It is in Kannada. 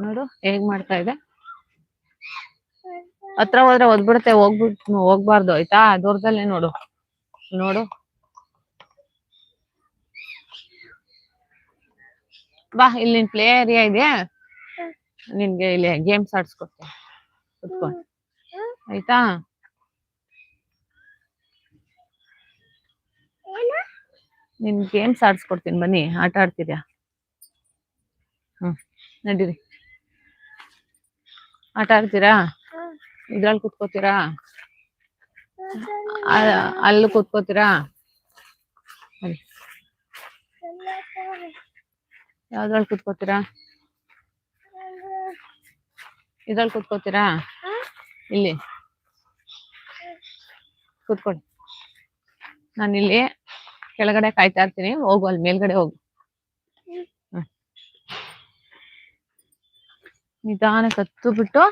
ನೋಡು ಹೇಗ್ ಮಾಡ್ತಾ ಇದೆ. ಹತ್ರ ಹೋದ್ರೆ ಒದ್ಬಿಡುತ್ತೆ, ಹೋಗ್ಬಾರ್ದು ಆಯ್ತಾ. ದೂರದಲ್ಲೇ ನೋಡು ನೋಡು. ಬಾ, ಇಲ್ಲಿ ಪ್ಲೇ ಏರಿಯಾ ಇದೆ, ನಿನ್ಗೆ ಇಲ್ಲಿ ಗೇಮ್ಸ್ ಆಡ್ಸ್ಕೊಡ್ತೀನಿ, ಕುತ್ಕೊಂಡು ಆಯ್ತಾ. ನಿನ್ ಗೇಮ್ಸ್ ಆಡ್ಸ್ಕೊಡ್ತೀನಿ, ಬನ್ನಿ ಆಟ ಆಡ್ತೀರಾ. ನಡೀರಿ, ಆಟ ಆಡ್ತೀರಾ. ಇದ್ರಲ್ಲಿ ಕುತ್ಕೋತೀರಾ, ಅಲ್ಲಿ ಕುತ್ಕೋತೀರಾ. ಯಾವ್ದ್ರಲ್ಲಿ ಕುತ್ಕೋತೀರಾ, ಇದ್ರಲ್ಲಿ ಕುತ್ಕೋತೀರಾ. ಇಲ್ಲಿ ಕುತ್ಕೊಳ್ಳಿ, ನಾನಿಲ್ಲಿ ಕೆಳಗಡೆ ಕಾಯ್ತಾ ಇರ್ತೀನಿ, ಹೋಗು ಅಲ್ಲಿ ಮೇಲ್ಗಡೆ ಹೋಗು. ನಿಧಾನಕ್ಕೆ ಹತ್ತು ಬಿಟ್ಟು